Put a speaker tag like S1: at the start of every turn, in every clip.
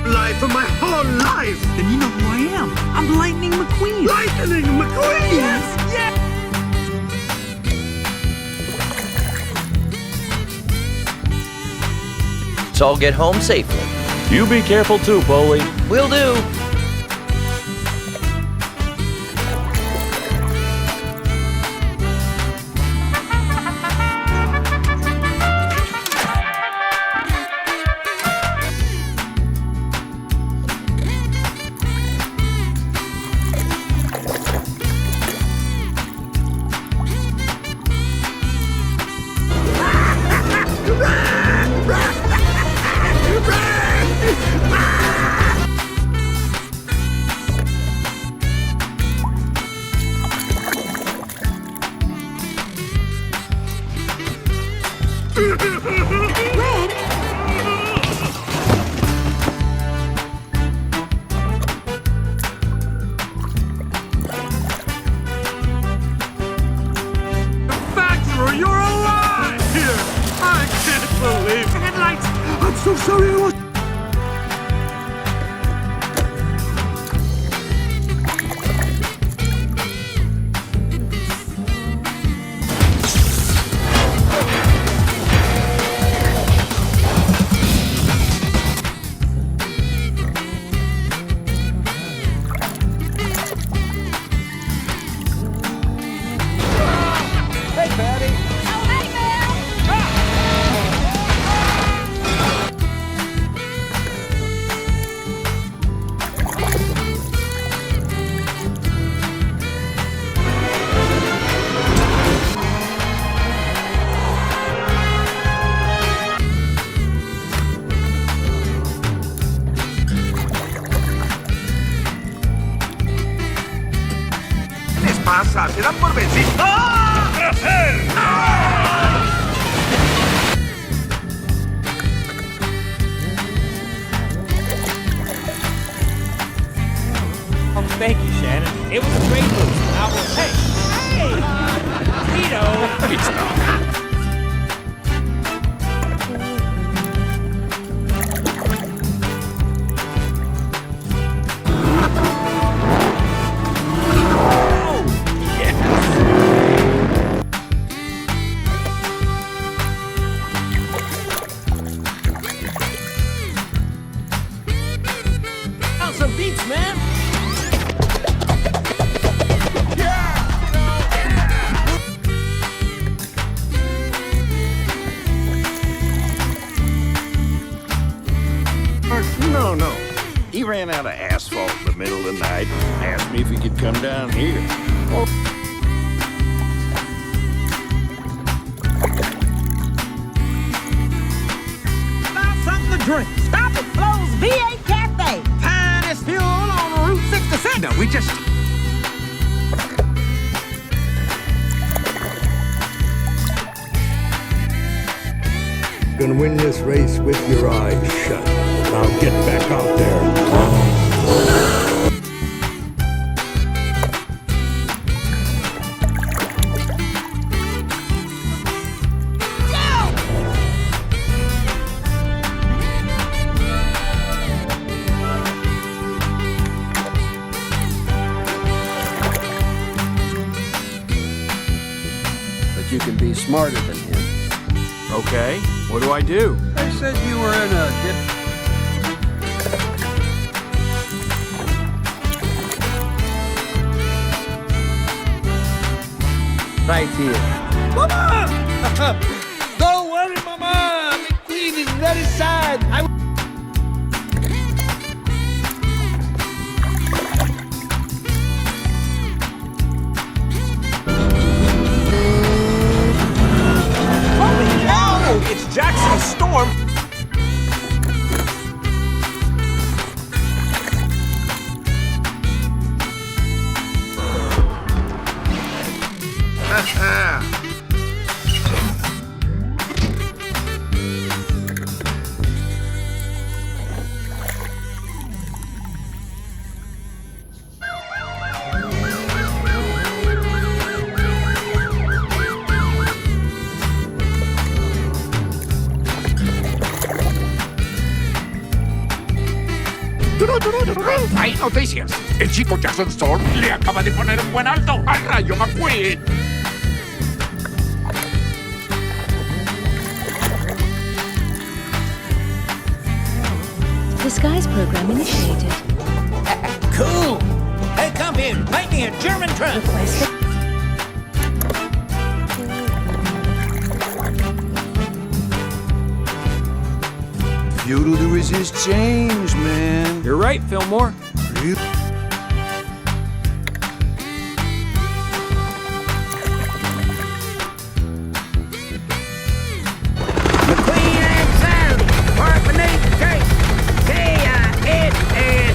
S1: Life of my whole life!
S2: Then you know who I am. I'm Lightning McQueen.
S1: Lightning McQueen!
S2: Yes, yes!
S3: So I'll get home safely.
S4: You be careful too, Polly.
S3: Will do.
S1: You're alive here! I can't believe it! Headlights! I'm so sorry I was... pasa? ¿Se dan por vencido? ¡Ah! ¡Rafael! ¡Ah!
S5: Oh, thank you, Shannon. It was a great move. I will... Hey! Tito! Some beats, man.
S1: No. He ran out of asphalt in the middle of the night. Asked me if he could come down here. Oh.
S6: About something to drink. Stop at Flo's V8 Cafe. Finest fuel on Route 66.
S2: No, we just...
S7: Gonna win this race with your eyes shut. Now get back out there. But you can be smarter than him.
S4: Okay, what do I do?
S2: They said you were in a dip...
S7: Right here.
S5: Mama! Don't worry, Mama. McQueen is very sad.
S1: It's Jackson's storm. Hay noticias. El chico Jason Storm le acaba de poner un buen alto al rayo McQueen.
S8: Disguise program initiated.
S5: Cool. Hey, come here. Make me a German truck.
S4: Futile to resist change, man.
S2: You're right, Fillmore.
S6: McQueen and Sandy, part beneath the case. K-I-S-S.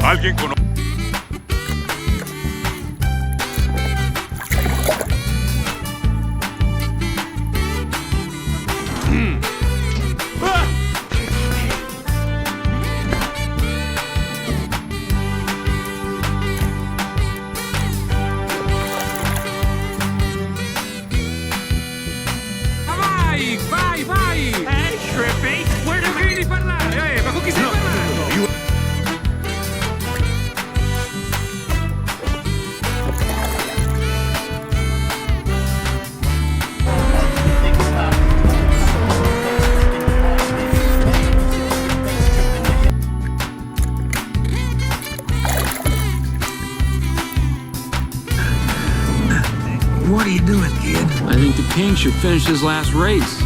S1: Alguien con...
S2: Vai, vai, vai!
S5: Shrimpy.
S2: Where do we parlare? Ma con chi stai parlando? What are you doing, kid? I think the king should finish his last race.